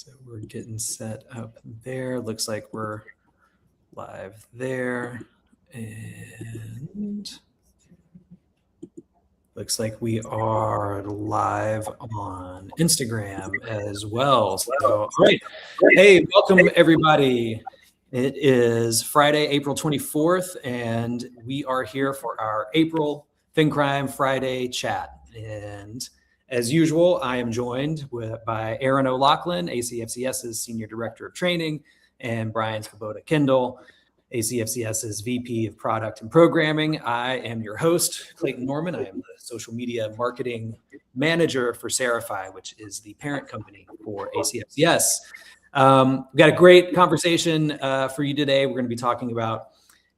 So we're getting set up there. Looks like we're live there. And looks like we are live on Instagram as well. So, all right. Hey, welcome everybody. It is Friday, April 24th, and we are here for our April FinCrime Friday chat. And as usual, I am joined by Aaron O'Loughlin, ACFCS's Senior Director of Training, and Brian Svoboda-Kendall, ACFCS's VP of Product and Programming. I am your host, Clayton Norman. I am the Social Media Marketing Manager for Serify, which is the parent company for ACFCS. We've got a great conversation for you today. We're going to be talking about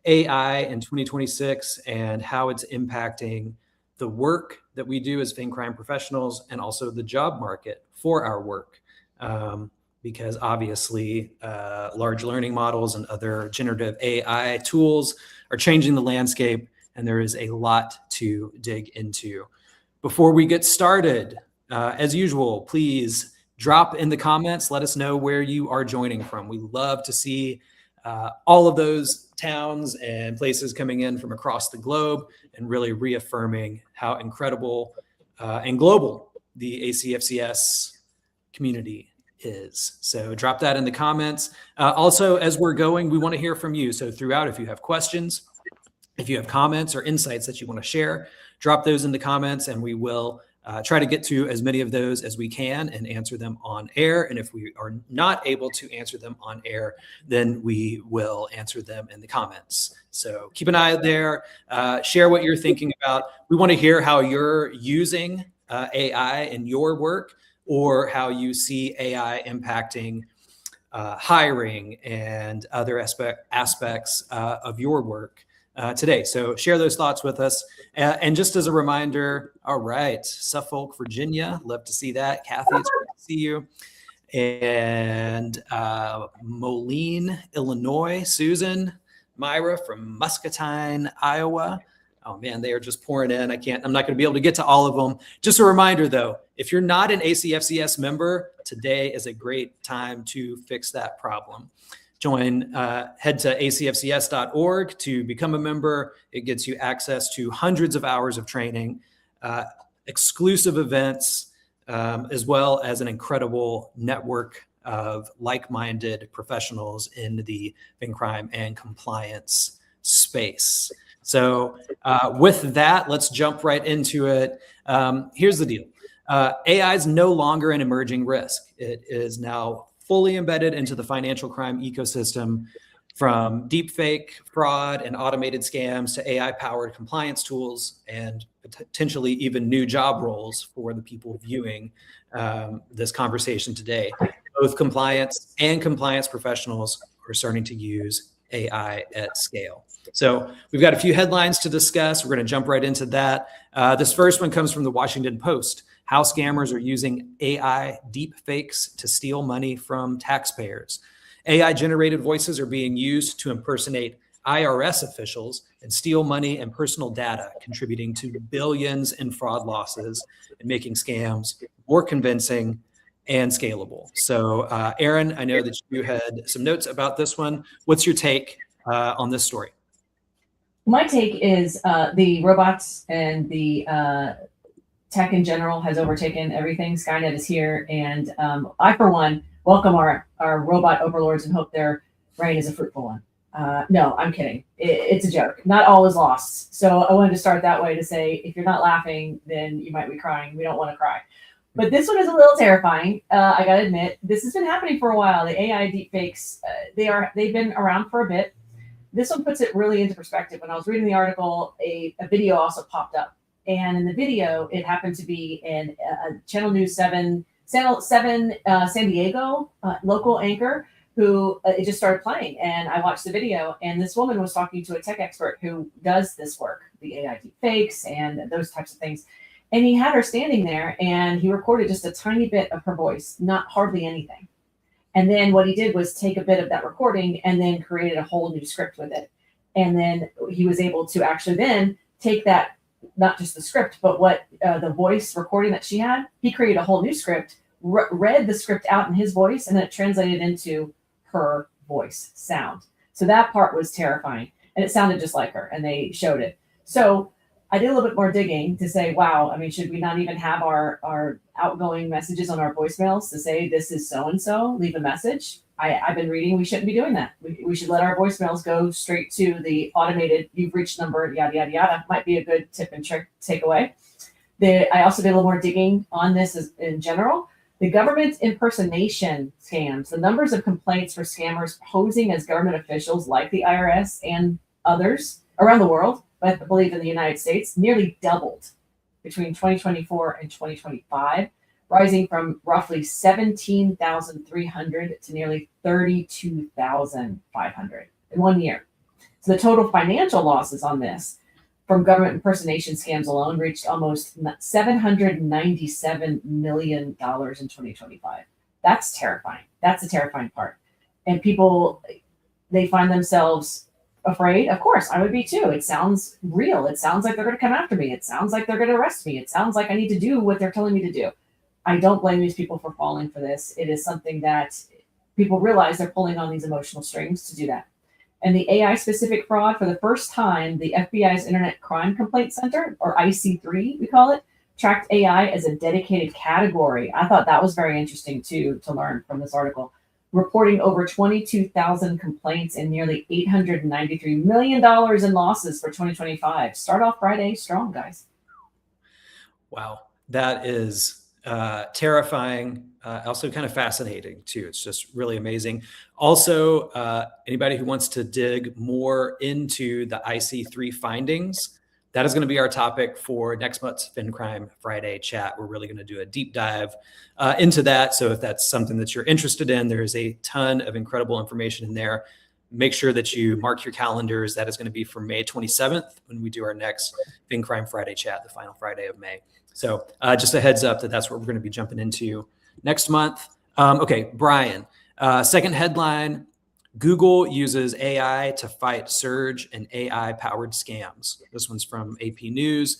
AI in 2026 and how it's impacting the work that we do as FinCrime professionals and also the job market for our work. Because obviously large learning models and other generative AI tools are changing the landscape, and there is a lot to dig into. Before we get started, as usual, please drop in the comments. Let us know where you are joining from. We love to see all of those towns and places coming in from across the globe and really reaffirming how incredible and global the ACFCS community is. So drop that in the comments. Also, as we're going, we want to hear from you. So throughout, if you have questions, if you have comments or insights that you want to share, drop those in the comments and we will try to get to as many of those as we can and answer them on air. And if we are not able to answer them on air, then we will answer them in the comments. So keep an eye out there, share what you're thinking about. We want to hear how you're using AI in your work, or how you see AI impacting hiring and other aspects of your work today. So share those thoughts with us. And just as a reminder, all right, Suffolk, Virginia, love to see that. Kathy, it's great to see you. And Moline, Illinois, Susan, Myra from Muscatine, Iowa. Oh man, they are just pouring in. I'm not going to be able to get to all of them. Just a reminder though, if you're not an ACFCS member, today is a great time to fix that problem. Head to acfcs.org to become a member. It gets you access to hundreds of hours of training, exclusive events, as well as an incredible network of like-minded professionals in the FinCrime and compliance space. So with that, let's jump right into it. Here's the deal. AI is no longer an emerging risk. It is now fully embedded into the financial crime ecosystem, from deepfake, fraud, and automated scams to AI-powered compliance tools and potentially even new job roles for the people viewing this conversation today. Both compliance and compliance professionals are starting to use AI at scale. So we've got a few headlines to discuss. We're going to jump right into that. This first one comes from the Washington Post. How scammers are using AI deepfakes to steal money from taxpayers. AI-generated voices are being used to impersonate IRS officials and steal money and personal data, contributing to billions in fraud losses and making scams more convincing and scalable. So Aaron, I know that you had some notes about this one. What's your take on this story? My take is the robots and the tech in general has overtaken everything. Skynet is here. And I, for one, welcome our robot overlords and hope their reign is a fruitful one. No, I'm kidding. It's a joke. Not all is lost. So I wanted to start that way to say, if you're not laughing, then you might be crying. We don't want to cry. But this one is a little terrifying. I got to admit, this has been happening for a while. The AI deepfakes, they've been around for a bit. This one puts it really into perspective. When I was reading the article, a video also popped up. And in the video, it happened to be in Channel News 7 San Diego local anchor who it just started playing. And I watched the video, and this woman was talking to a tech expert who does this work, the AI deepfakes and those types of things. And he had her standing there, and he recorded just a tiny bit of her voice, not hardly anything. And then what he did was take a bit of that recording and then created a whole new script with it. And then he was able to actually then take that, not just the script, but what the voice recording that she had, he created a whole new script read the script out in his voice, and then it translated into her voice sound. So that part was terrifying, and it sounded just like her, and they showed it. So I did a little bit more digging to say, wow, I mean, should we not even have our outgoing messages on our voicemails to say, this is so and so, leave a message? I've been reading we shouldn't be doing that. We should let our voicemails go straight to the automated, you've reached number, yada, yada, yada. Might be a good tip and trick takeaway. I also did a little more digging on this in general. The government impersonation scams, the numbers of complaints for scammers posing as government officials like the IRS and others around the world, but I believe in the United States, nearly doubled between 2024 and 2025, rising from roughly 17,300 to nearly 32,500 in 1 year. So the total financial losses on this from government impersonation scams alone reached almost $797 million in 2025. That's terrifying. That's the terrifying part. And people, they find themselves afraid. Of course, I would be too. It sounds real. It sounds like they're going to come after me. It sounds like they're going to arrest me. It sounds like I need to do what they're telling me to do. I don't blame these people for falling for this. It is something that people realize they're pulling on these emotional strings to do that. And the AI specific fraud, for the first time, the FBI's Internet Crime Complaint Center, or IC3, we call it, tracked AI as a dedicated category. I thought that was very interesting too, to learn from this article. Reporting over 22,000 complaints and nearly $893 million in losses for 2025. Start off Friday strong, guys. Wow, that is terrifying, also kind of fascinating too. It's just really amazing. Also, anybody who wants to dig more into the IC3 findings, that is going to be our topic for next month's FinCrime Friday chat. We're really going to do a deep dive into that. So if that's something that you're interested in, there's a ton of incredible information in there. Make sure that you mark your calendars. That is going to be for May 27th when we do our next FinCrime Friday chat, the final Friday of May. So just a heads up that that's what we're going to be jumping into next month. Okay, Brian, second headline, Google uses AI to fight surge in AI-powered scams. This one's from AP News.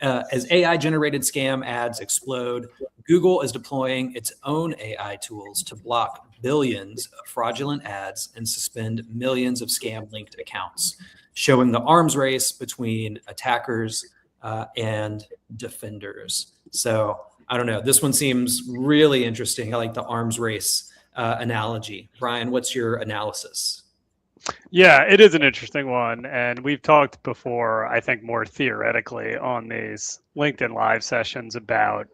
As AI-generated scam ads explode, Google is deploying its own AI tools to block billions of fraudulent ads and suspend millions of scam-linked accounts, showing the arms race between attackers and defenders. So I don't know. This one seems really interesting. I like the arms race analogy. Brian, what's your analysis? Yeah, it is an interesting one. And we've talked before, I think more theoretically on these LinkedIn live sessions about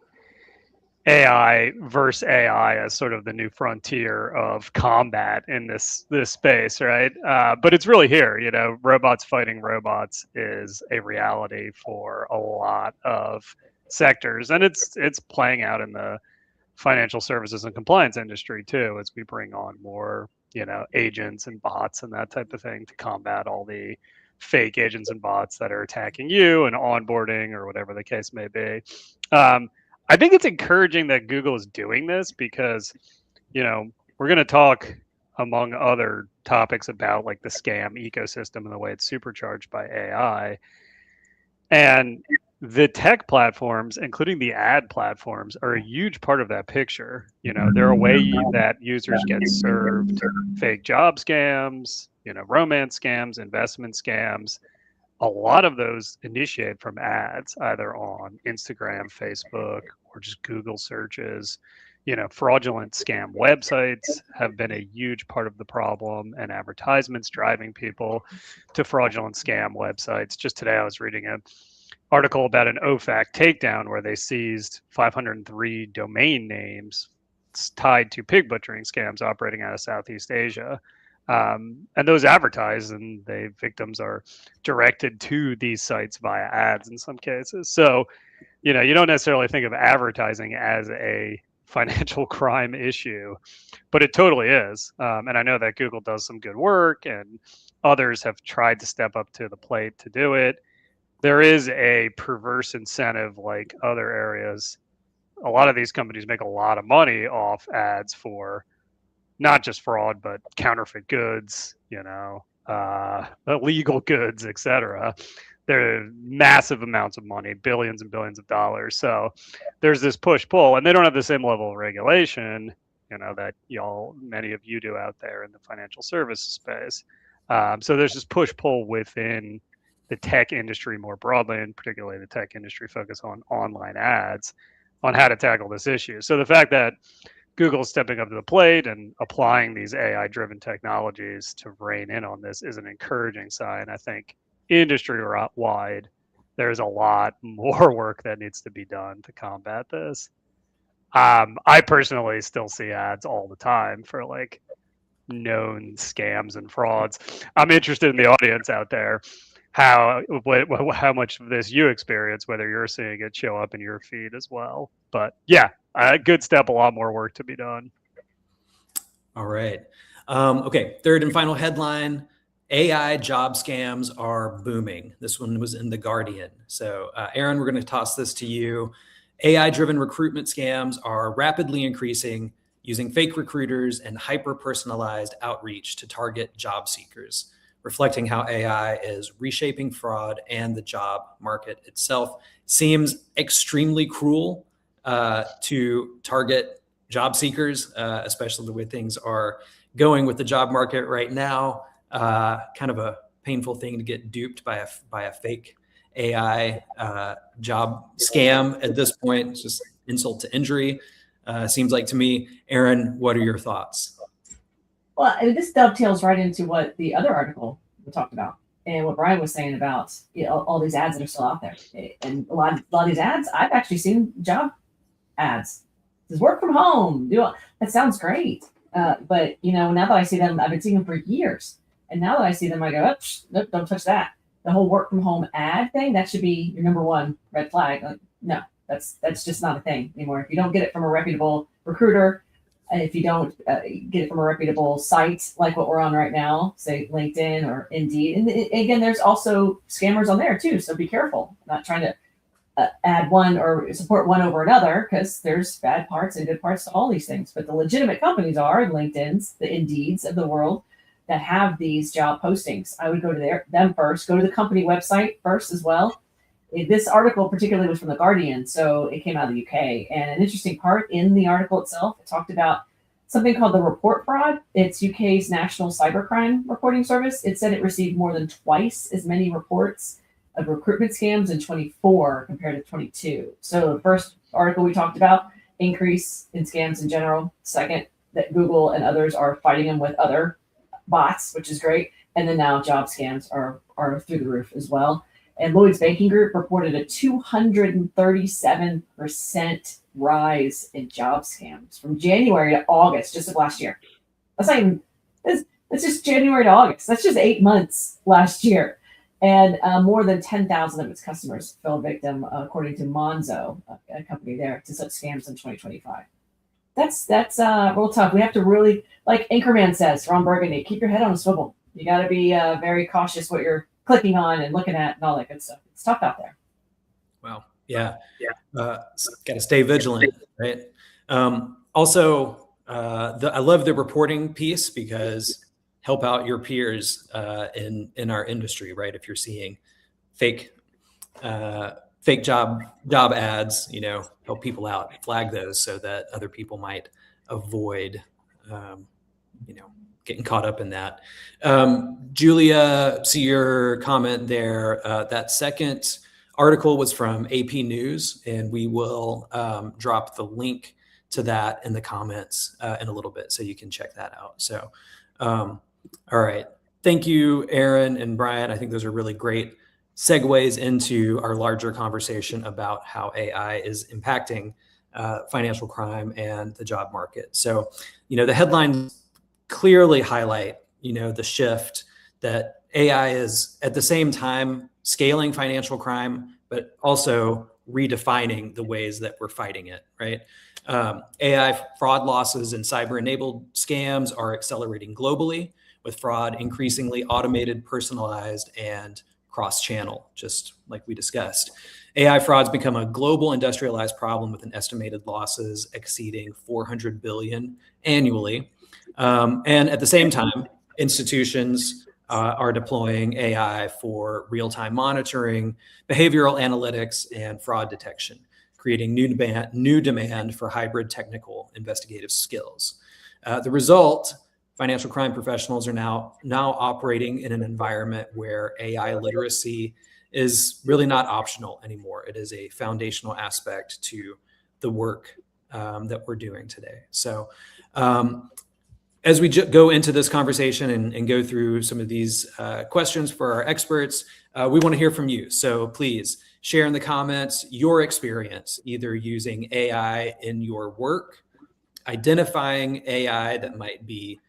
AI versus AI as sort of the new frontier of combat in this space, right? But it's really here, you know, robots fighting robots is a reality for a lot of sectors, and it's playing out in the financial services and compliance industry too, as we bring on more, you know, agents and bots and that type of thing to combat all the fake agents and bots that are attacking you and onboarding or whatever the case may be. I think it's encouraging that Google is doing this because, you know, we're going to talk among other topics about like the scam ecosystem and the way it's supercharged by AI. And the tech platforms, including the ad platforms, are a huge part of that picture. You know, they're a way that users get served fake job scams, you know, romance scams, investment scams. A lot of those initiate from ads, either on Instagram, Facebook, or just Google searches. You know, fraudulent scam websites have been a huge part of the problem, and advertisements driving people to fraudulent scam websites. Just today, I was reading an article about an OFAC takedown where they seized 503 domain names tied to pig butchering scams operating out of Southeast Asia. And those advertise, and the victims are directed to these sites via ads in some cases. So, you know, you don't necessarily think of advertising as a financial crime issue, but it totally is. And I know that Google does some good work, and others have tried to step up to the plate to do it. There is a perverse incentive, like other areas. A lot of these companies make a lot of money off ads for not just fraud, but counterfeit goods, you know, illegal goods, etc. They're massive amounts of money, billions and billions of dollars. So there's this push-pull, and they don't have the same level of regulation, that many of you do out there in the financial services space. So there's this push-pull within the tech industry more broadly, and particularly the tech industry focus on online ads, on how to tackle this issue. So the fact that Google's stepping up to the plate and applying these AI-driven technologies to rein in on this is an encouraging sign. I think industry-wide, there's a lot more work that needs to be done to combat this. I personally still see ads all the time for like known scams and frauds. I'm interested in the audience out there, how much of this you experience, whether you're seeing it show up in your feed as well. But yeah, a good step, a lot more work to be done. All right. Okay, third and final headline. AI job scams are booming. This one was in The Guardian. So, Aaron, we're going to toss this to you. AI-driven recruitment scams are rapidly increasing, using fake recruiters and hyper-personalized outreach to target job seekers, reflecting how AI is reshaping fraud and the job market itself. Seems extremely cruel to target job seekers, especially the way things are going with the job market right now. Kind of a painful thing to get duped by a fake AI job scam at this point. It's just insult to injury. Seems like to me. Aaron, what are your thoughts? Well, this dovetails right into what the other article we talked about and what Brian was saying about all these ads that are still out there. And a lot of these ads, I've actually seen job ads. It says work from home. That sounds great. But now that I see them, I've been seeing them for years. And now that I see them, I go, nope, don't touch that. The whole work from home ad thing, that should be your number one red flag. Like, no, that's just not a thing anymore. If you don't get it from a reputable recruiter, if you don't get it from a reputable site like what we're on right now, say LinkedIn or Indeed. And again, there's also scammers on there too. So be careful. I'm not trying to add one or support one over another, because there's bad parts and good parts to all these things. But the legitimate companies are LinkedIn's, the Indeeds of the world that have these job postings. I would go to them first, go to the company website first as well. This article particularly was from The Guardian, so it came out of the UK. And an interesting part in the article itself, it talked about something called the report fraud. It's UK's national cybercrime reporting service. It said it received more than twice as many reports of recruitment scams in 24 compared to 22. So the first article we talked about, increase in scams in general. Second, that Google and others are fighting them with other bots, which is great. And then now job scams are through the roof as well. And Lloyd's Banking Group reported a 237% rise in job scams from January to August, just of last year. That's not even, that's just January to August. That's just 8 months last year. And more than 10,000 of its customers fell victim, according to Monzo, a company there, to such scams in 2025. That's real tough. We have to really, like Anchorman says, Ron Burgundy, keep your head on a swivel. You got to be very cautious what you're clicking on and looking at and all that good stuff. It's tough out there. Wow. Yeah. Got to stay vigilant, right? Also, I love the reporting piece, because help out your peers in our industry, right? If you're seeing fake job ads, help people out, flag those so that other people might avoid, getting caught up in that. Julia, see your comment there. That second article was from AP News, and we will drop the link to that in the comments in a little bit, so you can check that out. So, all right. Thank you, Aaron and Brian. I think those are really great segues into our larger conversation about how AI is impacting financial crime and the job market. So, the headlines clearly highlight, the shift that AI is at the same time scaling financial crime, but also redefining the ways that we're fighting it, right? AI fraud losses and cyber-enabled scams are accelerating globally, with fraud increasingly automated, personalized, and cross-channel, just like we discussed. AI fraud's become a global industrialized problem, with an estimated losses exceeding 400 billion annually. And at the same time, institutions are deploying AI for real-time monitoring, behavioral analytics, and fraud detection, creating new demand for hybrid technical investigative skills. The result, financial crime professionals are now operating in an environment where AI literacy is really not optional anymore. It is a foundational aspect to the work that we're doing today. So as we go into this conversation and go through some of these questions for our experts, we want to hear from you. So please share in the comments your experience, either using AI in your work, identifying AI that might be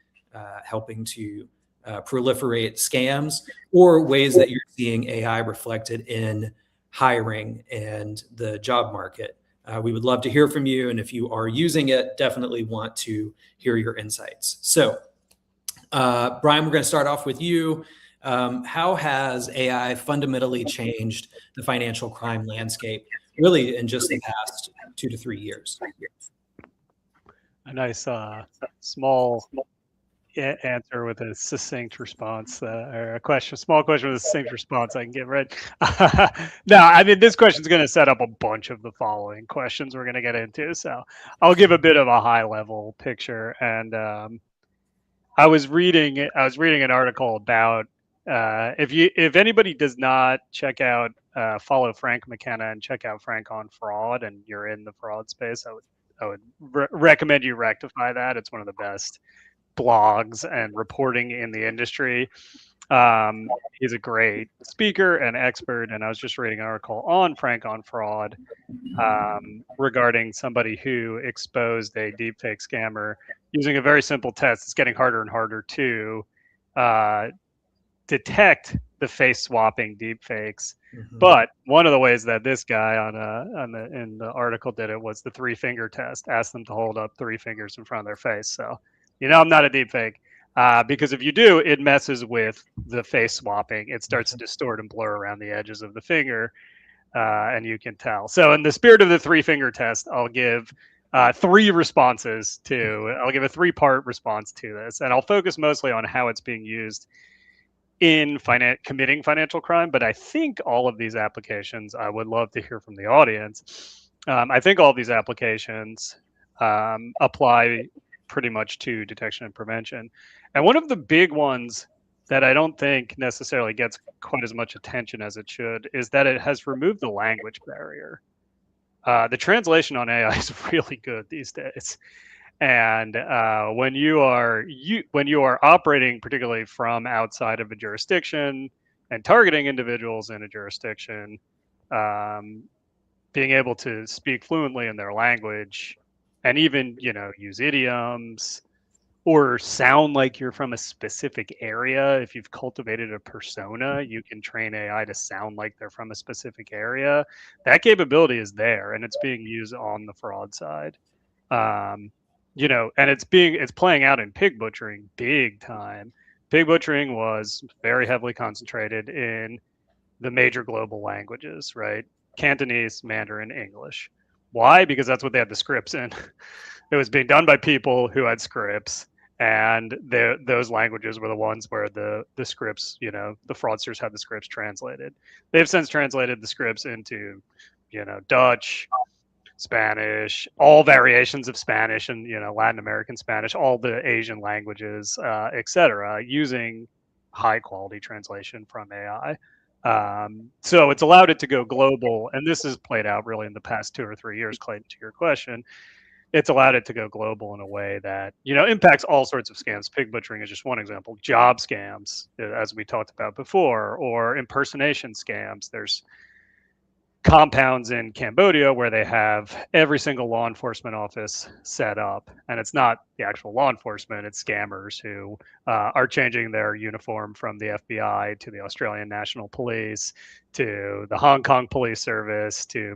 helping to proliferate scams, or ways that you're seeing AI reflected in hiring and the job market. We would love to hear from you. And if you are using it, definitely want to hear your insights. So, Brian, we're going to start off with you. How has AI fundamentally changed the financial crime landscape, really in just the past 2 to 3 years? A nice small answer with a succinct response, or a small question with a succinct response I can get right. No, I mean, this question is going to set up a bunch of the following questions we're going to get into. So I'll give a bit of a high level picture. And I was reading an article about if anybody does not check out, follow Frank McKenna and check out Frank on Fraud, and you're in the fraud space, I would recommend you rectify that. It's one of the best blogs and reporting in the industry. He's a great speaker and expert, and I was just reading an article on Frank on Fraud regarding somebody who exposed a deepfake scammer using a very simple test. It's getting harder and harder to detect the face swapping deepfakes. Mm-hmm. But one of the ways that this guy in the article did it was the 3-finger test. Asked them to hold up 3 fingers in front of their face. So, I'm not a deepfake, because if you do, it messes with the face swapping. It starts to distort and blur around the edges of the finger, and you can tell. So in the spirit of the 3-finger test, I'll give 3 responses I'll give a 3-part response to this, and I'll focus mostly on how it's being used in committing financial crime. But I think all of these applications, I would love to hear from the audience. I think all of these applications apply pretty much to detection and prevention. And one of the big ones that I don't think necessarily gets quite as much attention as it should is that it has removed the language barrier. The translation on AI is really good these days. And when you are operating particularly from outside of a jurisdiction and targeting individuals in a jurisdiction, being able to speak fluently in their language and even, use idioms or sound like you're from a specific area. If you've cultivated a persona, you can train AI to sound like they're from a specific area. That capability is there, and it's being used on the fraud side. And it's playing out in pig butchering big time. Pig butchering was very heavily concentrated in the major global languages, right? Cantonese, Mandarin, English. Why? Because that's what they had the scripts in. It was being done by people who had scripts, and those languages were the ones where the scripts, the fraudsters had the scripts translated. They've since translated the scripts into, Dutch, Spanish, all variations of Spanish, and Latin American Spanish, all the Asian languages, etc., using high quality translation from AI. So it's allowed it to go global, and this has played out really in the past 2 or 3 years, Clayton, to your question. It's allowed it to go global in a way that, impacts all sorts of scams. Pig butchering is just one example. Job scams, as we talked about before, or impersonation scams. There's compounds in Cambodia where they have every single law enforcement office set up, and it's not the actual law enforcement, it's scammers who are changing their uniform from the FBI to the Australian National Police to the Hong Kong Police Service to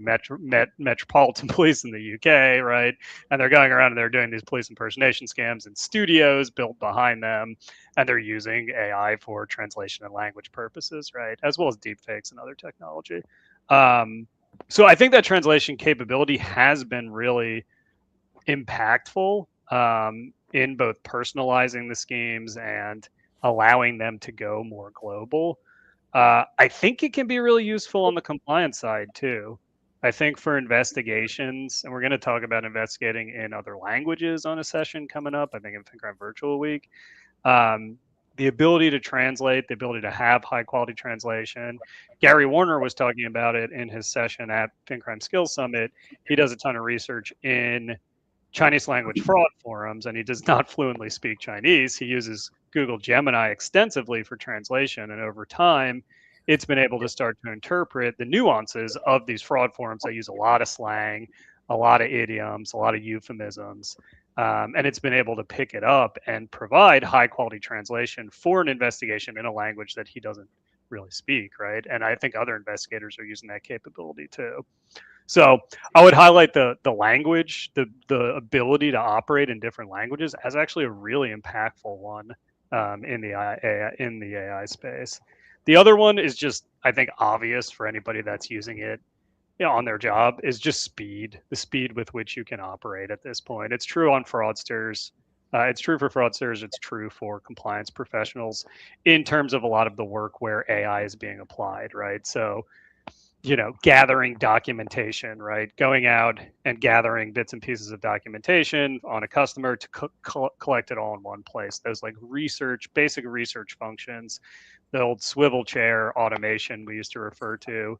Metropolitan Police in the UK, right? And they're going around and they're doing these police impersonation scams in studios built behind them, and they're using AI for translation and language purposes, right? As well as deepfakes and other technology. So I think that translation capability has been really impactful in both personalizing the schemes and allowing them to go more global. I think it can be really useful on the compliance side too. I think for investigations, and we're going to talk about investigating in other languages on a session coming up, I think in FinCrime Virtual Week. The ability to translate, the ability to have high quality translation. Gary Warner was talking about it in his session at FinCrime Skills Summit. He does a ton of research in Chinese language fraud forums, and he does not fluently speak Chinese. He uses Google Gemini extensively for translation, and over time, it's been able to start to interpret the nuances of these fraud forums that use a lot of slang, a lot of idioms, a lot of euphemisms, and it's been able to pick it up and provide high quality translation for an investigation in a language that he doesn't really speak, right? And I think other investigators are using that capability too. So I would highlight the language, the ability to operate in different languages as actually a really impactful one in the AI space. The other one is just, I think, obvious for anybody that's using it, on their job, is just speed. The speed with which you can operate at this point. It's true on fraudsters. It's true for fraudsters. It's true for compliance professionals in terms of a lot of the work where AI is being applied, right? So, gathering documentation, right? Going out and gathering bits and pieces of documentation on a customer to collect it all in one place. Those like basic research functions, the old swivel chair automation we used to refer to,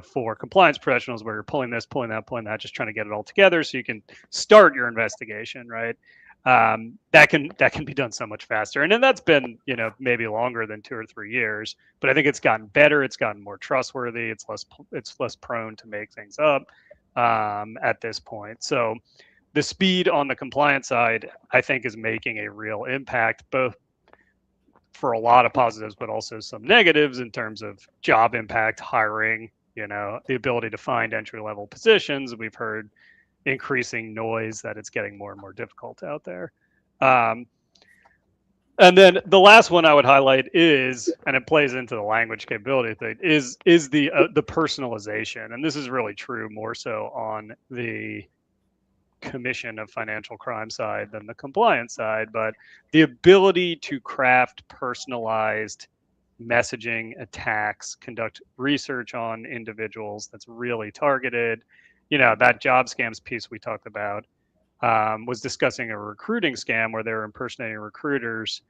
for compliance professionals, where you're pulling this, pulling that, just trying to get it all together so you can start your investigation, right? That can be done so much faster, and then that's been maybe longer than 2 or 3 years, but I think it's gotten better. It's gotten more trustworthy. It's less prone to make things up at this point. So the speed on the compliance side, I think, is making a real impact, both for a lot of positives, but also some negatives in terms of job impact, hiring, the ability to find entry-level positions. We've heard increasing noise that it's getting more and more difficult out there. And then the last one I would highlight is, and it plays into the language capability thing, is the personalization. And this is really true more so on the commission of financial crime side than the compliance side, but the ability to craft personalized messaging attacks, conduct research on individuals that's really targeted. That job scams piece we talked about was discussing a recruiting scam where they were impersonating recruiters,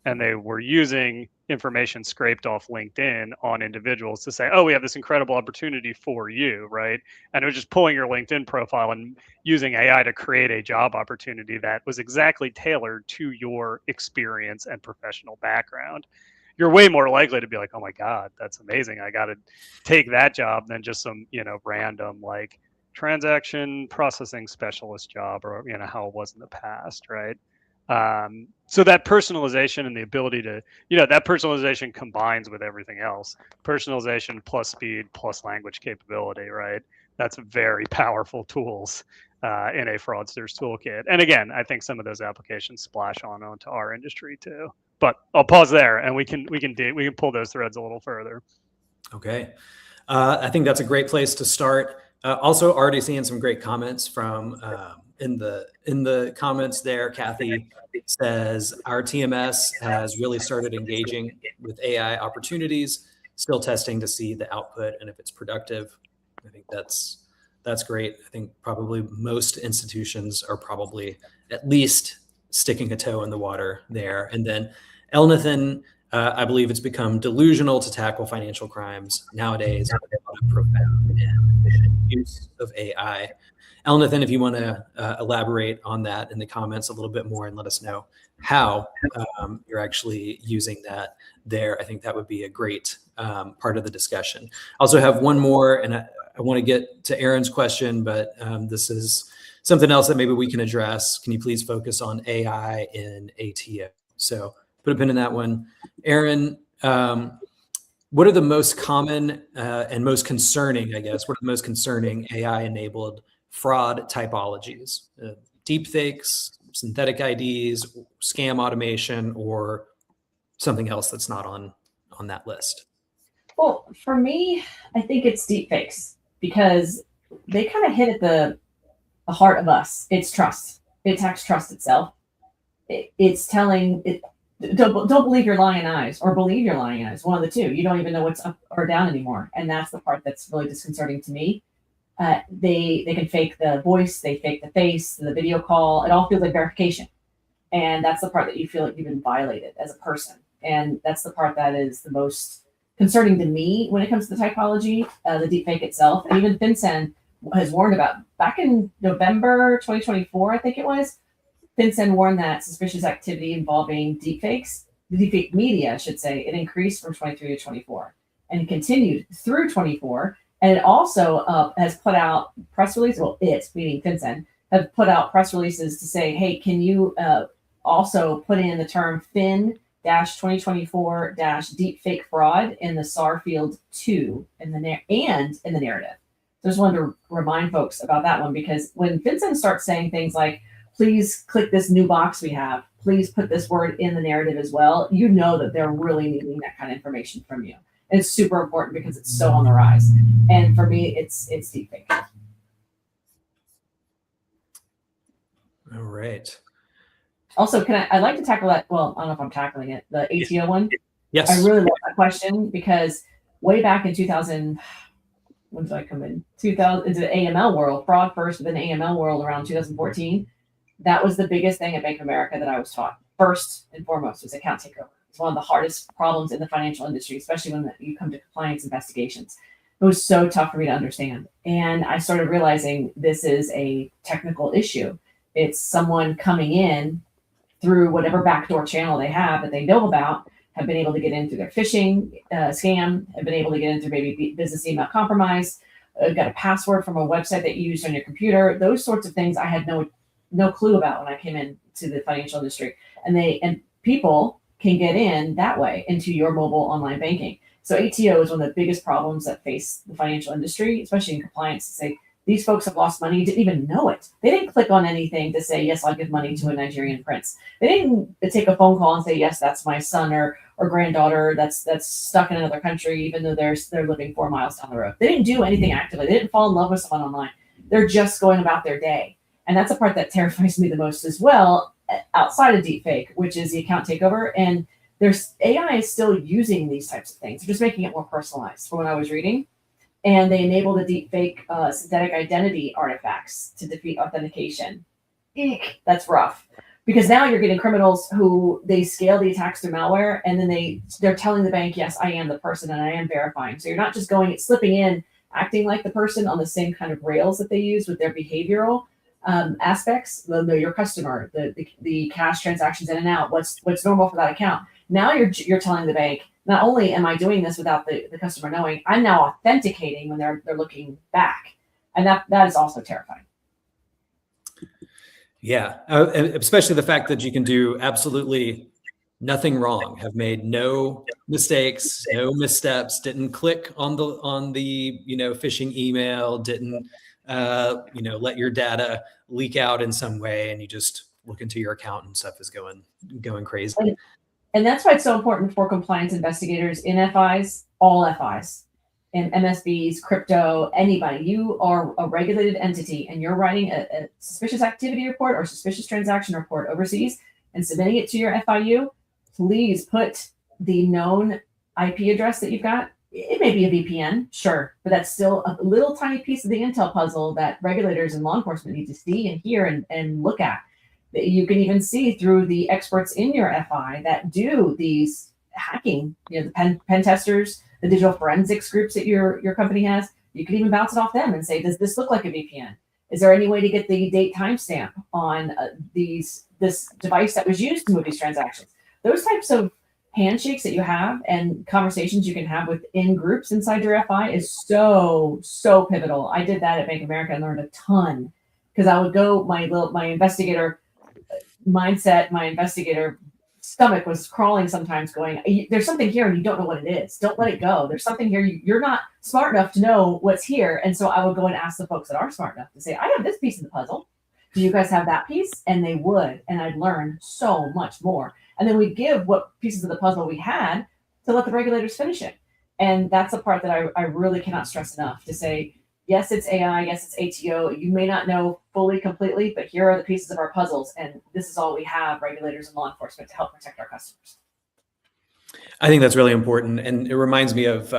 and they were using information scraped off LinkedIn on individuals to say, oh, we have this incredible opportunity for you, right? And it was just pulling your LinkedIn profile and using AI to create a job opportunity that was exactly tailored to your experience and professional background. You're way more likely to be like, oh my God, that's amazing. I got to take that job than just some, random like transaction processing specialist job, or how it was in the past, right? So that personalization and the ability to, that personalization combines with everything else. Personalization plus speed plus language capability, right? That's very powerful tools in a fraudster's toolkit. And again, I think some of those applications splash onto our industry too. But I'll pause there, and we can pull those threads a little further. Okay, I think that's a great place to start. Also, already seeing some great comments from in the comments there. Kathy says our TMS has really started engaging with AI opportunities. Still testing to see the output and if it's productive. I think that's great. I think probably most institutions are probably at least sticking a toe in the water there. And then Elnathan, I believe it's become delusional to tackle financial crimes nowadays with a lot of profound and efficient use of AI. Elnathan, if you want to elaborate on that in the comments a little bit more and let us know how you're actually using that there, I think that would be a great part of the discussion. I also have one more, and I want to get to Aaron's question, but this is something else that maybe we can address. Can you please focus on AI in ATO? So put a pin in that one. Aaron, what are the most common and most concerning, I guess, what are the most concerning AI-enabled fraud typologies? Deep fakes, synthetic IDs, scam automation, or something else that's not on that list? Well, for me, I think it's deep fakes, because they kind of hit at the heart of us. It's trust. It attacks trust itself. It's telling it. don't believe your lying eyes, or believe your lying eyes. One of the two. You don't even know what's up or down anymore, and that's the part that's really disconcerting to me. They can fake the voice, they fake the face, the video call. It all feels like verification, and that's the part that you feel like you've been violated as a person, and that's the part that is the most concerning to me when it comes to the typology, the deepfake itself. And even FinCEN has warned about, back in November 2024, I think it was. FinCEN warned that suspicious activity involving deepfakes, the deepfake media, I should say, it increased from 23 to 24 and continued through 24. And it also has put out press releases, well, it, meaning FinCEN, have put out press releases to say, hey, can you also put in the term Fin-2024-deepfake fraud in the SAR field 2 in the narrative. So I just wanted to remind folks about that one, because when FinCEN starts saying things like, please click this new box we have, please put this word in the narrative as well, you know that they're really needing that kind of information from you. And it's super important because it's so on the rise. And for me, it's deepfake. All right. Also, I'd like to tackle that. Well, I don't know if I'm tackling it. The ATO one. Yes. I really love that question, because way back in 2000, when did I come in? 2000 into the AML world, fraud first, then AML world around 2014. That was the biggest thing at Bank of America that I was taught. First and foremost was account takeover. It's one of the hardest problems in the financial industry, especially when you come to compliance investigations. It was so tough for me to understand. And I started realizing this is a technical issue. It's someone coming in through whatever backdoor channel they have that they know about, have been able to get in through their phishing scam, have been able to get in through maybe business email compromise, got a password from a website that you used on your computer. Those sorts of things I had no clue about when I came into the financial industry. And people can get in that way into your mobile online banking. So ATO is one of the biggest problems that face the financial industry, especially in compliance, to say these folks have lost money, didn't even know it. They didn't click on anything to say, yes, I'll give money to a Nigerian prince. They didn't take a phone call and say, yes, that's my son or granddaughter that's stuck in another country, even though they're living 4 miles down the road. They didn't do anything actively. They didn't fall in love with someone online. They're just going about their day. And that's the part that terrifies me the most as well, outside of deepfake, which is the account takeover. And there's AI is still using these types of things. They're just making it more personalized from what I was reading. And they enable the deepfake synthetic identity artifacts to defeat authentication. Eek, that's rough. Because now you're getting criminals who they scale the attacks through malware, and then they're telling the bank, yes, I am the person and I am verifying. So you're not just slipping in, acting like the person on the same kind of rails that they use with their behavioral aspects. They'll know your customer, the cash transactions in and out, what's normal for that account. Now you're telling the bank, not only am I doing this without the customer knowing, I'm now authenticating when they're looking back. And that is also terrifying. Yeah, especially the fact that you can do absolutely nothing wrong, have made no mistakes, no missteps, didn't click on the phishing email, didn't let your data leak out in some way, and you just look into your account and stuff is going crazy. And that's why it's so important for compliance investigators in FIs, all FIs, in MSBs, crypto, anybody. You are a regulated entity and you're writing a suspicious activity report or suspicious transaction report overseas and submitting it to your FIU. Please put the known IP address that you've got. It may be a VPN, sure, but that's still a little tiny piece of the intel puzzle that regulators and law enforcement need to see and hear and look at. You can even see through the experts in your FI that do these hacking, the pen testers, the digital forensics groups that your company has. You can even bounce it off them and say, does this look like a VPN? Is there any way to get the date timestamp on this device that was used to move these transactions? Those types of handshakes that you have and conversations you can have within groups inside your FI is so pivotal. I did that at Bank of America and learned a ton, because I would go, my investigator mindset, my investigator stomach was crawling sometimes, going, there's something here and you don't know what it is. Don't let it go. There's something here. You're not smart enough to know what's here. And so I would go and ask the folks that are smart enough to say, I have this piece of the puzzle. Do you guys have that piece? And they would. And I'd learn so much more. And then we'd give what pieces of the puzzle we had to let the regulators finish it. And that's the part that I really cannot stress enough, to say, yes, it's AI, yes, it's ATO. You may not know fully, completely, but here are the pieces of our puzzles, and this is all we have, regulators and law enforcement, to help protect our customers. I think that's really important. And it reminds me of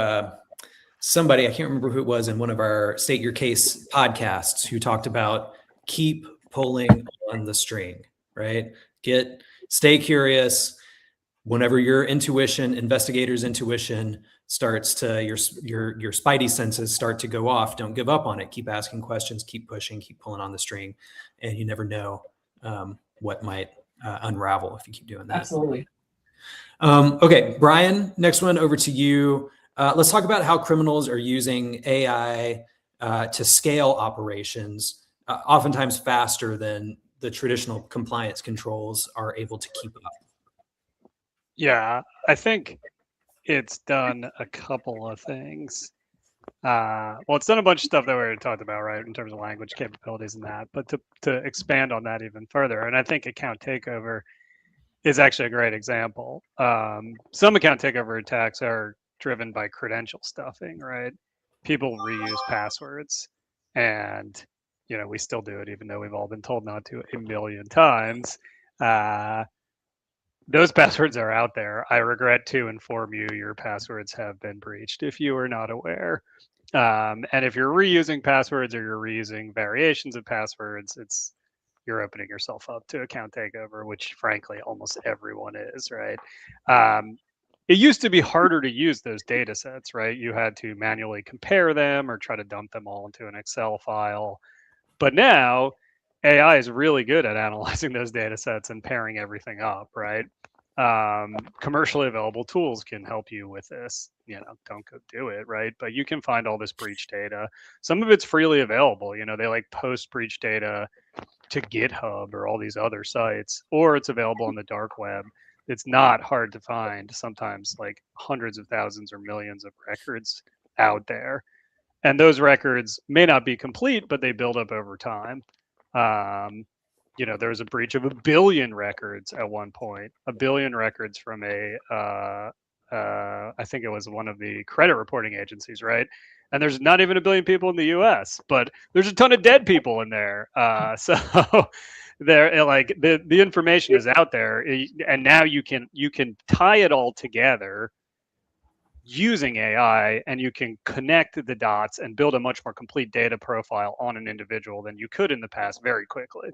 somebody, I can't remember who it was, in one of our State Your Case podcasts, who talked about keep pulling on the string, right? Stay curious. Whenever your intuition, investigator's intuition starts to, your spidey senses start to go off, don't give up on it. Keep asking questions, keep pushing, keep pulling on the string, and you never know what might unravel if you keep doing that. Absolutely. Okay, Brian, next one over to you. Let's talk about how criminals are using AI to scale operations, oftentimes faster than the traditional compliance controls are able to keep up. Yeah, I think it's done a couple of things. Well, it's done a bunch of stuff that we already talked about, right, in terms of language capabilities and that. But to expand on that even further, and I think account takeover is actually a great example. Some account takeover attacks are driven by credential stuffing, right? People reuse passwords, and we still do it, even though we've all been told not to a million times. Those passwords are out there. I regret to inform you, your passwords have been breached if you are not aware. And if you're reusing passwords or you're reusing variations of passwords, you're opening yourself up to account takeover, which frankly almost everyone is, right? It used to be harder to use those data sets, right? You had to manually compare them or try to dump them all into an Excel file. But now AI is really good at analyzing those data sets and pairing everything up, right? Commercially available tools can help you with this. Don't go do it, right? But you can find all this breach data. Some of it's freely available. They like post breach data to GitHub or all these other sites, or it's available on the dark web. It's not hard to find, sometimes like hundreds of thousands or millions of records out there. And those records may not be complete, but they build up over time. There was a breach of 1 billion records at one point, 1 billion records from I think it was one of the credit reporting agencies, right? And there's not even 1 billion people in the U.S., but there's a ton of dead people in there. So there, like the information is out there, and now you can tie it all together using AI, and you can connect the dots and build a much more complete data profile on an individual than you could in the past very quickly.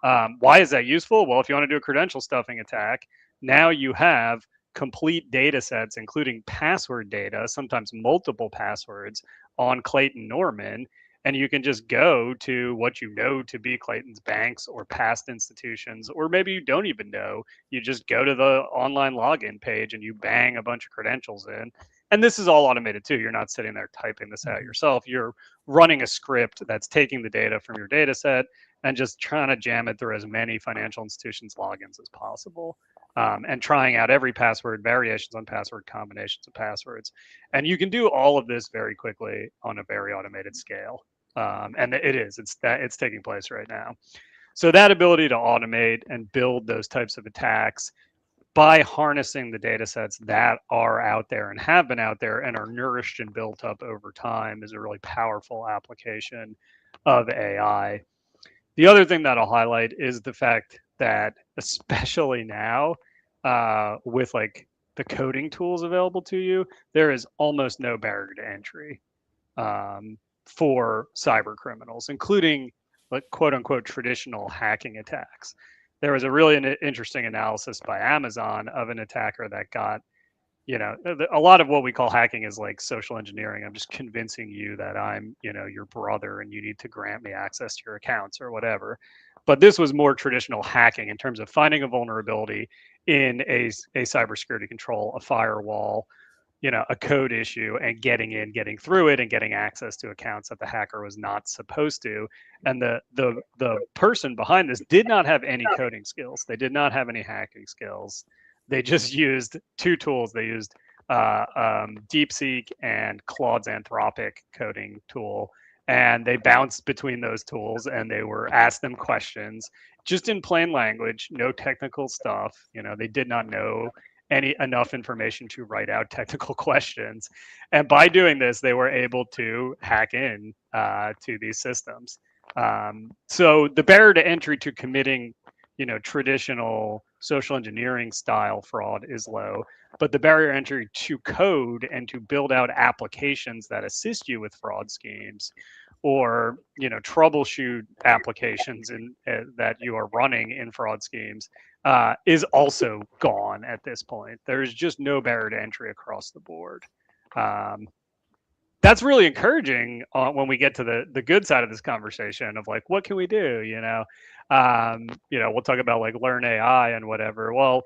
Why is that useful? Well, if you want to do a credential stuffing attack, now you have complete data sets, including password data, sometimes multiple passwords on Clayton Norman, and you can just go to what you know to be Clayton's banks or past institutions, or maybe you don't even know. You just go to the online login page and you bang a bunch of credentials in. And this is all automated too. You're not sitting there typing this out yourself. You're running a script that's taking the data from your data set and just trying to jam it through as many financial institutions' logins as possible, and trying out every password, variations on password, combinations of passwords. And you can do all of this very quickly on a very automated scale. And it's taking place right now. So that ability to automate and build those types of attacks by harnessing the data sets that are out there and have been out there and are nourished and built up over time is a really powerful application of AI. The other thing that I'll highlight is the fact that, especially now, with like the coding tools available to you, there is almost no barrier to entry for cyber criminals, including like quote unquote traditional hacking attacks. There was a really interesting analysis by Amazon of an attacker that got, a lot of what we call hacking is like social engineering. I'm just convincing you that I'm, your brother and you need to grant me access to your accounts or whatever. But this was more traditional hacking in terms of finding a vulnerability in a cybersecurity control, a firewall, a code issue, and getting through it and getting access to accounts that the hacker was not supposed to. And the person behind this did not have any coding skills. They did not have any hacking skills. They just used two tools. They used DeepSeek and Claude's Anthropic coding tool, and they bounced between those tools, and they were asked them questions just in plain language, no technical stuff. They did not know enough information to write out technical questions. And by doing this, they were able to hack in to these systems. So the barrier to entry to committing, traditional social engineering style fraud is low, but the barrier to entry to code and to build out applications that assist you with fraud schemes, or troubleshoot applications that you are running in fraud schemes, is also gone at this point. There's just no barrier to entry across the board. That's really encouraging when we get to the good side of this conversation of like, what can we do? We'll talk about like Learn AI and whatever. Well,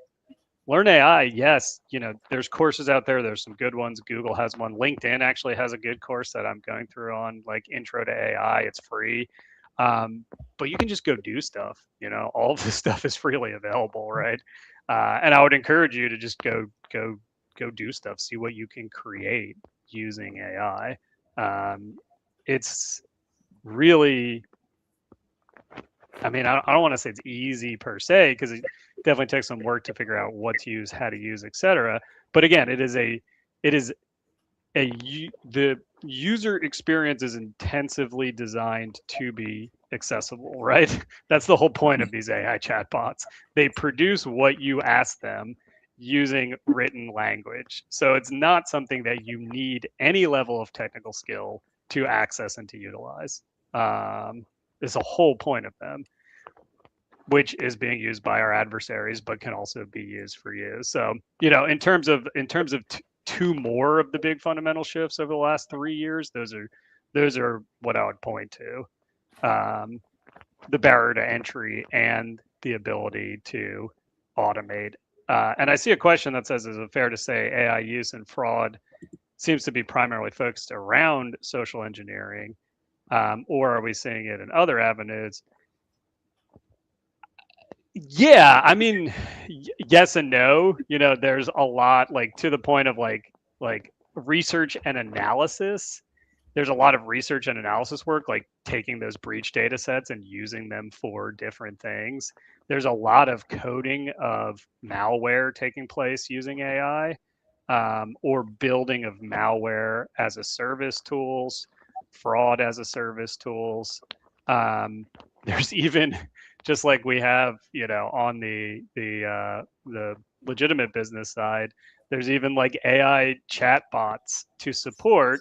Learn AI, yes, there's courses out there. There's some good ones. Google has one. LinkedIn actually has a good course that I'm going through on like Intro to AI. It's free. But you can just go do stuff. All of this stuff is freely available, right? And I would encourage you to just go do stuff. See what you can create using AI. It's really, I don't want to say it's easy per se, because it definitely takes some work to figure out what to use, how to use, etc. But again, the user experience is intensively designed to be accessible, right? That's the whole point of these AI chatbots. They produce what you ask them using written language. So it's not something that you need any level of technical skill to access and to utilize. Is the whole point of them, which is being used by our adversaries, but can also be used for you. So, in terms of two more of the big fundamental shifts over the last 3 years, those are what I would point to. The barrier to entry and the ability to automate. And I see a question that says, is it fair to say AI use in fraud seems to be primarily focused around social engineering, or are we seeing it in other avenues? Yeah, yes and no. There's a lot, like, to the point of like research and analysis. There's a lot of research and analysis work, like taking those breach data sets and using them for different things. There's a lot of coding of malware taking place using AI, or building of malware as a service tools, fraud as a service tools. There's even, just like we have, on the legitimate business side, there's even like AI chatbots to support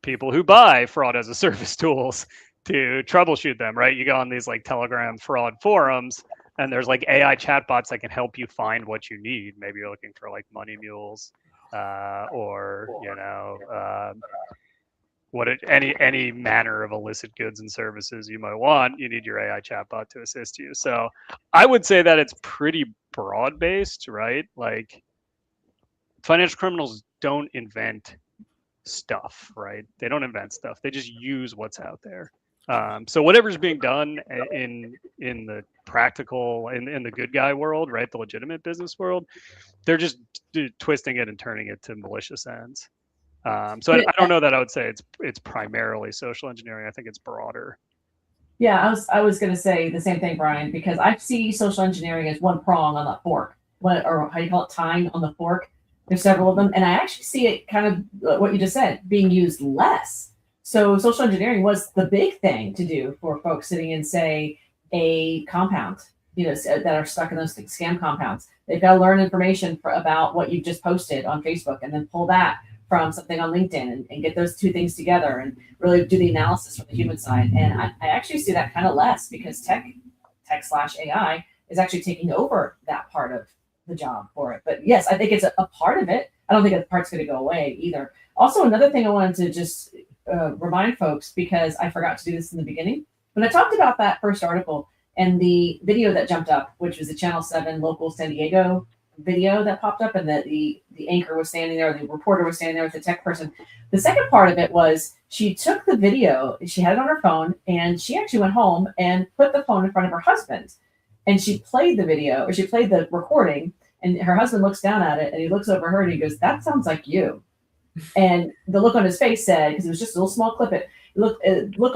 people who buy fraud as a service tools to troubleshoot them, right? You go on these like Telegram fraud forums, and there's like AI chatbots that can help you find what you need. Maybe you're looking for like money mules, or any manner of illicit goods and services you might want. You need your AI chatbot to assist you. So I would say that it's pretty broad based, right? Like, financial criminals don't invent stuff, right? They don't invent stuff. They just use what's out there. So whatever's being done in the practical, in the good guy world, right, the legitimate business world, they're just twisting it and turning it to malicious ends. So I don't know that I would say it's primarily social engineering. I think it's broader. Yeah, I was going to say the same thing, Brian, because I see social engineering as one prong on that fork, or how you call it, tine on the fork. There's several of them, and I actually see it kind of what you just said, being used less. So social engineering was the big thing to do for folks sitting in, say, a compound, that are stuck in those scam compounds. They've got to learn information about what you've just posted on Facebook, and then pull that from something on LinkedIn, and get those two things together and really do the analysis from the human side. And I actually see that kind of less, because tech/AI is actually taking over that part of the job for it. But yes, I think it's a part of it. I don't think that part's going to go away either. Also, another thing I wanted to just remind folks, because I forgot to do this in the beginning, when I talked about that first article and the video that jumped up, which was the Channel 7 local San Diego video that popped up, and the anchor was standing there, the reporter was standing there with the tech person. The second part of it was, she took the video, she had it on her phone, and she actually went home and put the phone in front of her husband, and she played the video, or she played the recording, and her husband looks down at it, and he looks over her and he goes, "That sounds like you." And the look on his face said, because it was just a little small clip, look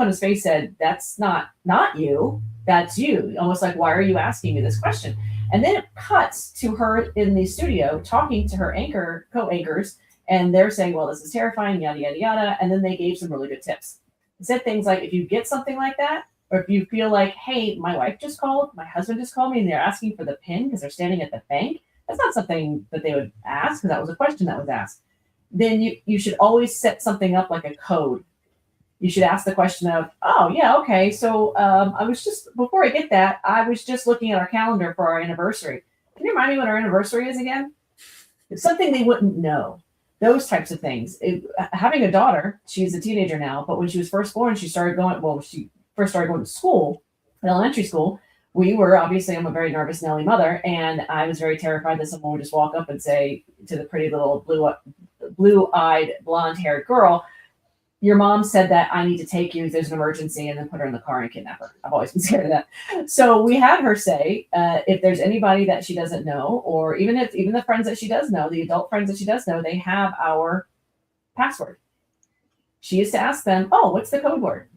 on his face said, "That's not you, that's you." Almost like, "Why are you asking me this question?" And then it cuts to her in the studio talking to her co-anchors, and they're saying, well, this is terrifying, yada, yada, yada. And then they gave some really good tips. They said things like, if you get something like that, or if you feel like, hey, my wife just called, my husband just called me, and they're asking for the PIN because they're standing at the bank, that's not something that they would ask, because that was a question that was asked. Then you should always set something up like a code. You should ask the question of, oh, yeah, okay, so I was just, before I get that, I was just looking at our calendar for our anniversary. Can you remind me what our anniversary is again? It's something they wouldn't know. Those types of things. Having a daughter, she's a teenager now, but when she was first born, she first started going to school, elementary school. We were, obviously, I'm a very nervous Nelly mother, and I was very terrified that someone would just walk up and say to the pretty little blue-eyed, blonde-haired girl, your mom said that I need to take you, there's an emergency, and then put her in the car and kidnap her. I've always been scared of that. So we had her say, if there's anybody that she doesn't know, or even the friends that she does know, the adult friends that she does know, they have our password. She is to ask them, oh, what's the code word?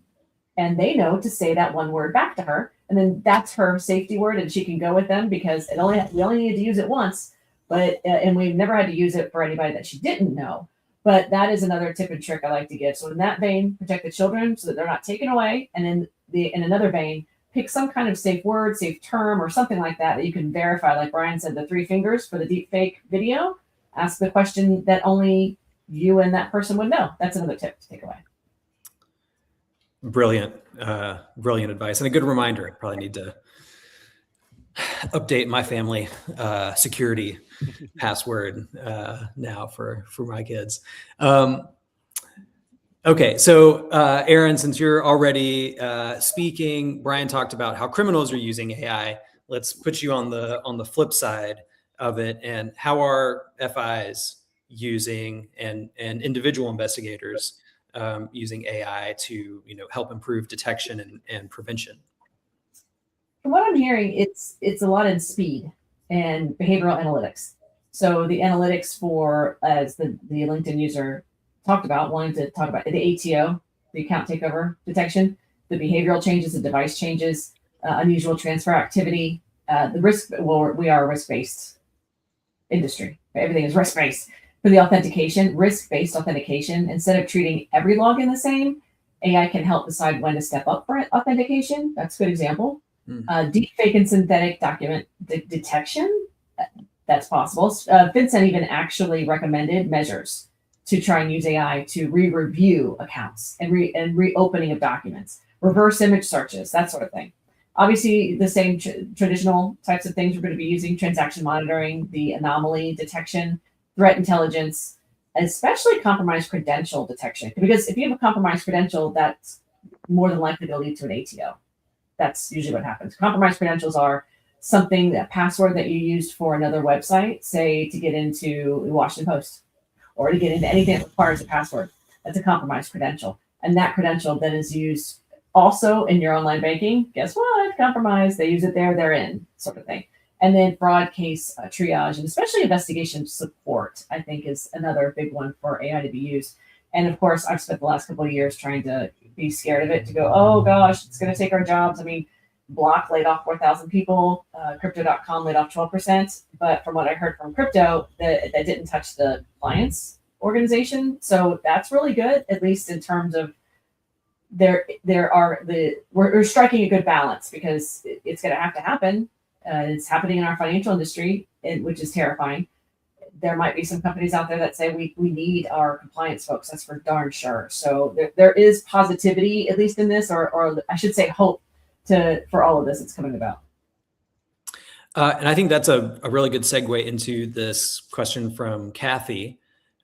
And they know to say that one word back to her. And then that's her safety word, and she can go with them, because we only need to use it once, and we've never had to use it for anybody that she didn't know. But that is another tip and trick I like to give. So in that vein, protect the children so that they're not taken away. And in another vein, pick some kind of safe word, safe term, or something like that you can verify. Like Brian said, the 3 fingers for the deep fake video. Ask the question that only you and that person would know. That's another tip to take away. Brilliant advice, and a good reminder. Probably need to update my family security password now for my kids. Okay, so Aaron, since you're already speaking, Brian talked about how criminals are using AI. Let's put you on the flip side of it, and how are FIs using and individual investigators using AI to help improve detection and prevention? From what I'm hearing, it's a lot in speed and behavioral analytics. So the analytics for, as the LinkedIn user talked about, wanting to talk about the ATO, the account takeover detection, the behavioral changes, the device changes, unusual transfer activity, the risk. Well, we are a risk-based industry. Everything is risk-based. For the authentication, risk-based authentication, instead of treating every login the same, AI can help decide when to step up for authentication. That's a good example. Deep fake and synthetic document detection, that's possible. FinCrime even actually recommended measures to try and use AI to re-review accounts and reopening of documents, reverse image searches, that sort of thing. Obviously, the same traditional types of things we're going to be using: transaction monitoring, the anomaly detection, threat intelligence, especially compromised credential detection. Because if you have a compromised credential, that's more than likely to lead to an ATO. That's usually what happens. Compromised credentials are a password that you used for another website, say to get into the Washington Post, or to get into anything that requires a password. That's a compromised credential. And that credential then is used also in your online banking. Guess what? Compromised. They use it there, they're in, sort of thing. And then fraud case triage, and especially investigation support, I think, is another big one for AI to be used. And of course, I've spent the last couple of years trying to be scared of it, to go, oh gosh, it's going to take our jobs. I mean, Block laid off 4,000 people, Crypto.com laid off 12%. But from what I heard from Crypto, that didn't touch the client's organization. So that's really good, at least in terms of we're striking a good balance, because it's going to have to happen. It's happening in our financial industry, which is terrifying. There might be some companies out there that say we need our compliance folks. That's for darn sure. So there is positivity, at least in this, or I should say hope for all of this that's coming about. And I think that's a really good segue into this question from Kathy,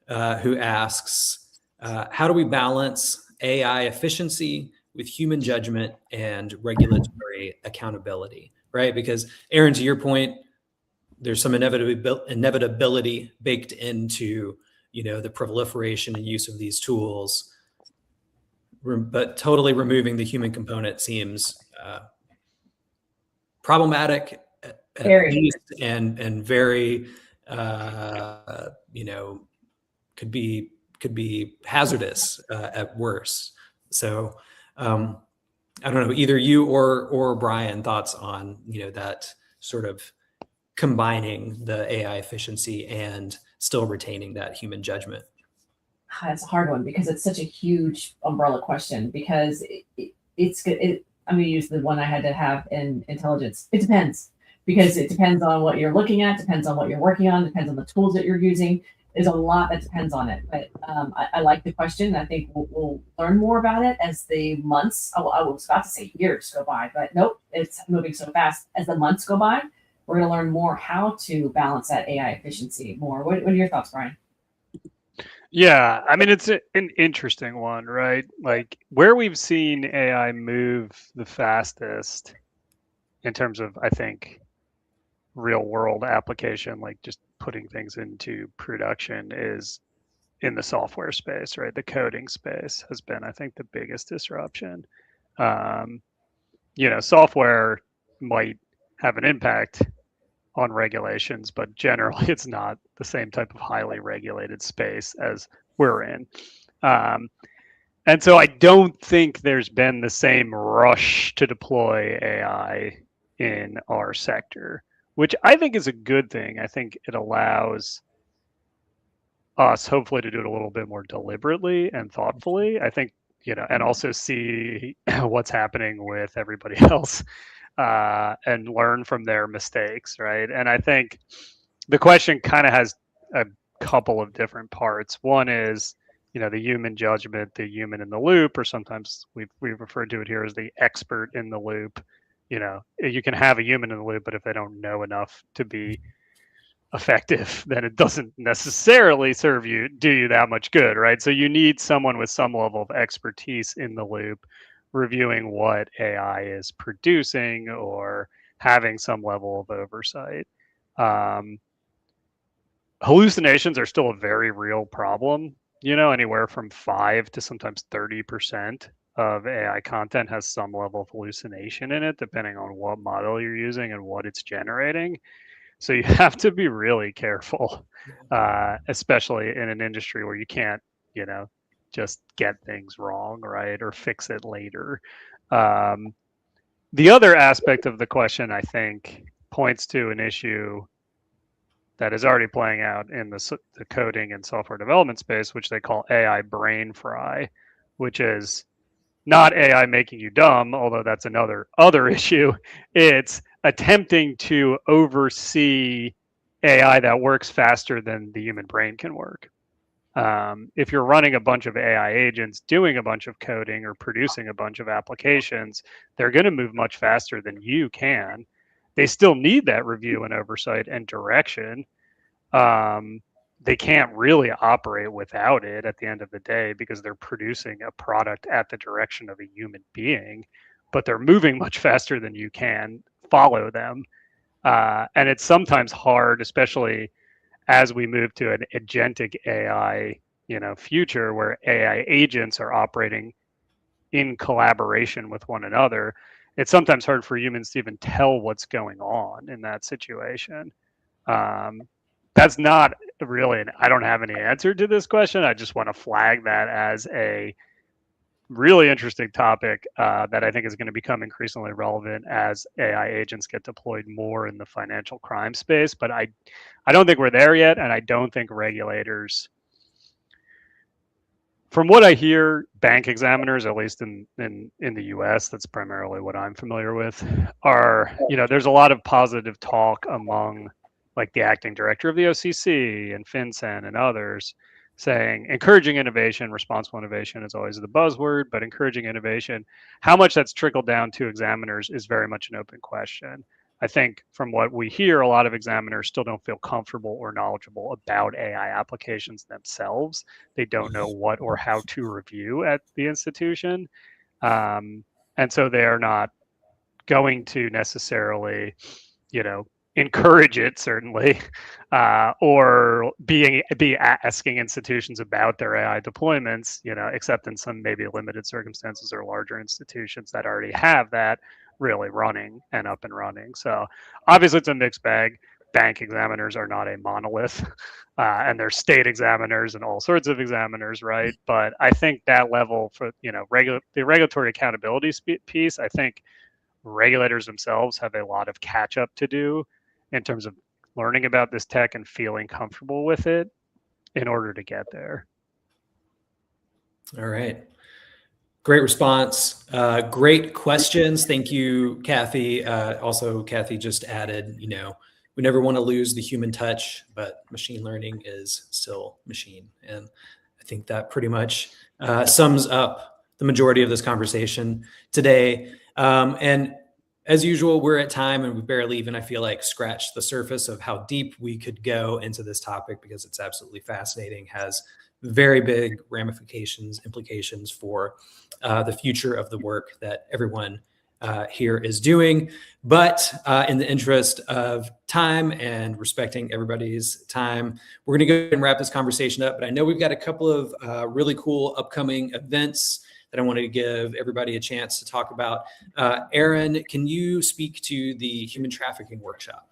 who asks, how do we balance AI efficiency with human judgment and regulatory accountability, right? Because Aaron, to your point, there's some inevitability baked into, the proliferation and use of these tools, but totally removing the human component seems problematic, least, and very, could be hazardous at worst. So I don't know, either you or Brian, thoughts on that sort of combining the AI efficiency and still retaining that human judgment? It's a hard one because it's such a huge umbrella question because it's good. I'm going to use the one I had to have in intelligence. It depends because it depends on what you're looking at, depends on what you're working on, depends on the tools that you're using. There's a lot that depends on it. But I like the question. I think we'll learn more about it as the months, I was about to say years go by, but nope, it's moving so fast. As the months go by, we're going to learn more how to balance that AI efficiency more. What are your thoughts, Brian? Yeah, I mean, it's an interesting one, right? Like where we've seen AI move the fastest in terms of, I think, real world application, like just putting things into production, is in the software space, right? The coding space has been, I think, the biggest disruption. Um, software might have an impact on regulations, but generally it's not the same type of highly regulated space as we're in. And so I don't think there's been the same rush to deploy AI in our sector, which I think is a good thing. I think it allows us hopefully to do it a little bit more deliberately and thoughtfully. I think, and also see what's happening with everybody else and learn from their mistakes, right? And I think the question kind of has a couple of different parts. One is, the human judgment, the human in the loop, or sometimes we've referred to it here as the expert in the loop. You can have a human in the loop, but if they don't know enough to be effective, then it doesn't necessarily do you that much good, right? So you need someone with some level of expertise in the loop, reviewing what AI is producing or having some level of oversight. Hallucinations are still a very real problem. Anywhere from 5 to sometimes 30% of AI content has some level of hallucination in it, depending on what model you're using and what it's generating. So you have to be really careful, especially in an industry where you can't, just get things wrong, right, or fix it later. The other aspect of the question, I think, points to an issue that is already playing out in the coding and software development space, which they call AI brain fry, which is not AI making you dumb, although that's another issue. It's attempting to oversee AI that works faster than the human brain can work. If you're running a bunch of AI agents doing a bunch of coding or producing a bunch of applications, they're going to move much faster than you can. They still need that review and oversight and direction. They can't really operate without it at the end of the day because they're producing a product at the direction of a human being, but they're moving much faster than you can follow them. And it's sometimes hard, especially as we move to an agentic AI, future where AI agents are operating in collaboration with one another. It's sometimes hard for humans to even tell what's going on in that situation. That's not really, I don't have any answer to this question. I just want to flag that as a really interesting topic that I think is going to become increasingly relevant as AI agents get deployed more in the financial crime space. But I don't think we're there yet, and I don't think regulators, from what I hear, bank examiners, at least in the US, that's primarily what I'm familiar with, are, there's a lot of positive talk among like the acting director of the OCC and FinCEN and others saying encouraging innovation, responsible innovation is always the buzzword, but encouraging innovation, how much that's trickled down to examiners is very much an open question. I think from what we hear, a lot of examiners still don't feel comfortable or knowledgeable about AI applications themselves. They don't know what or how to review at the institution. And so they are not going to necessarily, encourage it, certainly, or be asking institutions about their AI deployments, except in some maybe limited circumstances or larger institutions that already have that really running and up and running. So obviously it's a mixed bag. Bank examiners are not a monolith, and there's state examiners and all sorts of examiners, right? But I think that level for, the regulatory accountability piece, I think regulators themselves have a lot of catch up to do in terms of learning about this tech and feeling comfortable with it in order to get there. All right. Great response. Great questions. Thank you, Kathy. Also, Kathy just added, we never want to lose the human touch, but machine learning is still machine. And I think that pretty much sums up the majority of this conversation today. And as usual, we're at time and we barely even, I feel like, scratched the surface of how deep we could go into this topic because it's absolutely fascinating, has very big ramifications, implications for the future of the work that everyone here is doing. But in the interest of time and respecting everybody's time, we're going to go and wrap this conversation up. But I know we've got a couple of really cool upcoming events that I wanted to give everybody a chance to talk about. Erin, can you speak to the human trafficking workshop?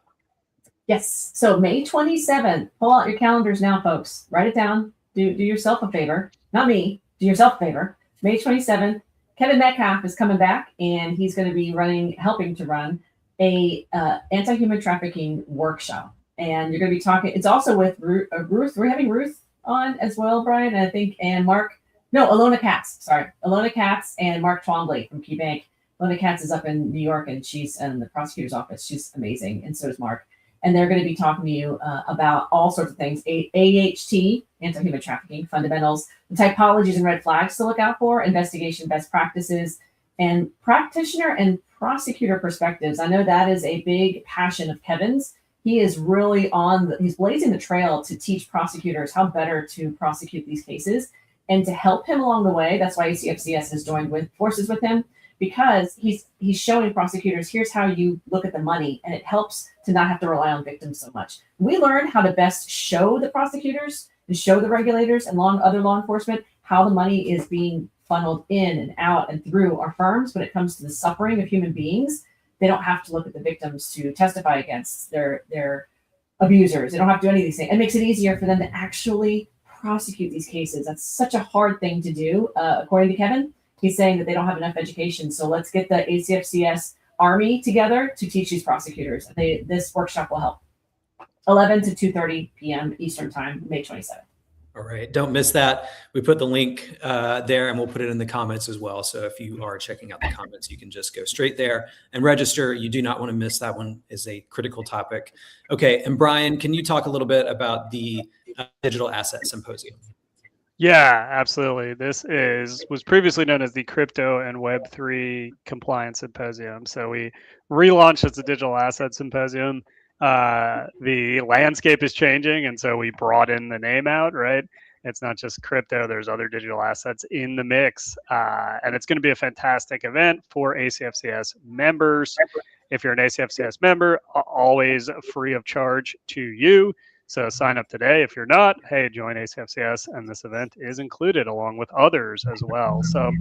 Yes. So May 27th, pull out your calendars now, folks. Write it down. Do yourself a favor. Not me. Do yourself a favor. May 27th, Kevin Metcalf is coming back, and he's going to be helping to run a anti-human trafficking workshop. And you're going to be talking. It's also with Ruth. We're having Ruth on as well, Brian, and I think, and Mark. No, Alona Katz. Sorry, Alona Katz and Mark Twombly from KeyBank. Alona Katz is up in New York, and she's in the prosecutor's office. She's amazing, and so is Mark. And they're going to be talking to you about all sorts of things. AHT, anti-human trafficking fundamentals, the typologies and red flags to look out for, investigation best practices, and practitioner and prosecutor perspectives. I know that is a big passion of Kevin's. He is really he's blazing the trail to teach prosecutors how better to prosecute these cases and to help him along the way. That's why ACFCS has joined forces with him, because he's showing prosecutors, here's how you look at the money, and it helps to not have to rely on victims so much. We learn how to best show the prosecutors and show the regulators and other law enforcement how the money is being funneled in and out and through our firms. When it comes to the suffering of human beings, they don't have to look at the victims to testify against their abusers. They don't have to do any of these things. It makes it easier for them to actually prosecute these cases. That's such a hard thing to do, according to Kevin. He's saying that they don't have enough education. So let's get the ACFCS Army together to teach these prosecutors. This workshop will help. 11 to 2:30 p.m. Eastern Time, May 27th. All right. Don't miss that. We put the link there and we'll put it in the comments as well. So if you are checking out the comments, you can just go straight there and register. You do not want to miss that one. Is a critical topic. Okay. And Brian, can you talk a little bit about the Digital Asset Symposium? Yeah, absolutely. This was previously known as the Crypto and Web3 Compliance Symposium. So we relaunched as the Digital Asset Symposium. The landscape is changing, and so we brought in the name out, right? It's not just crypto, there's other digital assets in the mix. And it's going to be a fantastic event for ACFCS members. If you're an ACFCS member, always free of charge to you. So sign up today. If you're not, hey, join ACFCS, and this event is included along with others as well. So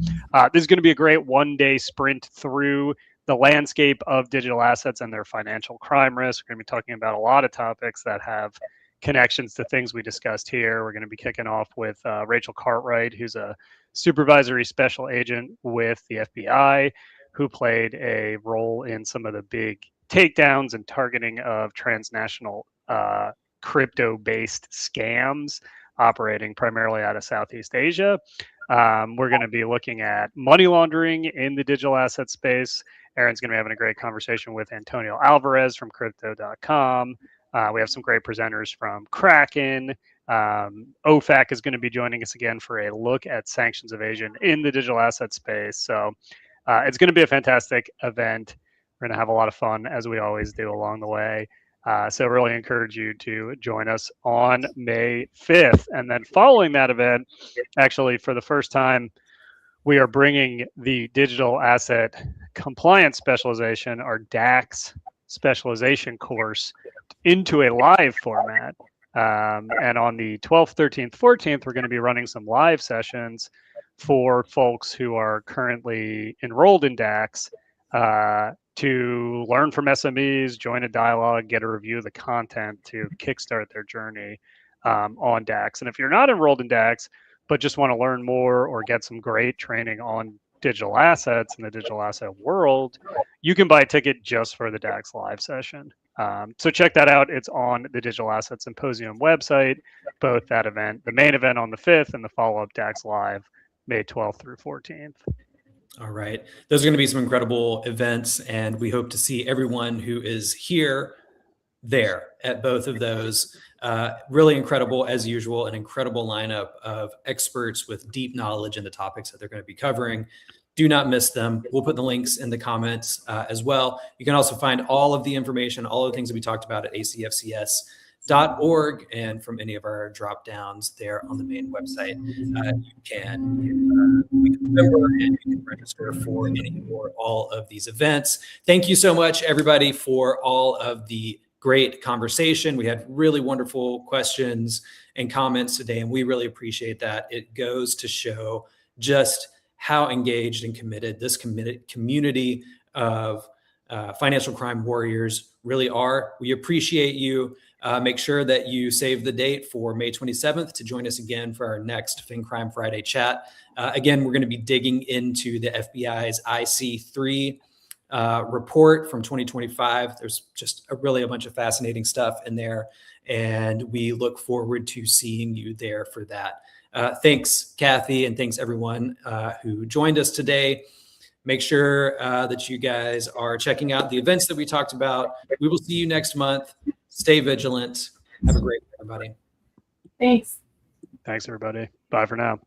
this is going to be a great one-day sprint through the landscape of digital assets and their financial crime risk. We're going to be talking about a lot of topics that have connections to things we discussed here. We're going to be kicking off with Rachel Cartwright, who's a supervisory special agent with the FBI, who played a role in some of the big takedowns and targeting of transnational crypto-based scams operating primarily out of Southeast Asia. We're going to be looking at money laundering in the digital asset space. Aaron's going to be having a great conversation with Antonio Alvarez from Crypto.com. We have some great presenters from Kraken. OFAC is going to be joining us again for a look at sanctions evasion in the digital asset space. So it's going to be a fantastic event. We're going to have a lot of fun, as we always do along the way. So really encourage you to join us on May 5th. And then following that event, actually for the first time, we are bringing the digital asset compliance specialization, our DAX specialization course, into a live format. And on the 12th, 13th, 14th, we're going to be running some live sessions for folks who are currently enrolled in DAX to learn from SMEs, join a dialogue, get a review of the content to kickstart their journey on DAX. And if you're not enrolled in DAX, but just want to learn more or get some great training on digital assets in the digital asset world, you can buy a ticket just for the DAX live session. So check that out. It's on the Digital Asset Symposium website, both that event, the main event on the 5th and the follow-up DAX Live, May 12th through 14th. All right. Those are going to be some incredible events, and we hope to see everyone who is here there at both of those. Really incredible, as usual, an incredible lineup of experts with deep knowledge in the topics that they're going to be covering. Do not miss them. We'll put the links in the comments as well. You can also find all of the information, all of the things that we talked about at acfcs.org and from any of our drop downs there on the main website. You can become a member and you can register for any or all of these events. Thank you so much, everybody, for all of the great conversation. We had really wonderful questions and comments today, and we really appreciate that. It goes to show just how engaged and committed this community of financial crime warriors really are. We appreciate you. Make sure that you save the date for May 27th to join us again for our next FinCrime Friday chat. Again, we're going to be digging into the FBI's IC3 report from 2025. There's just really a bunch of fascinating stuff in there, and we look forward to seeing you there for that. Thanks, Kathy, and thanks everyone who joined us today. Make sure that you guys are checking out the events that we talked about. We will see you next month. Stay vigilant. Have a great day, everybody. Thanks. Thanks, everybody. Bye for now.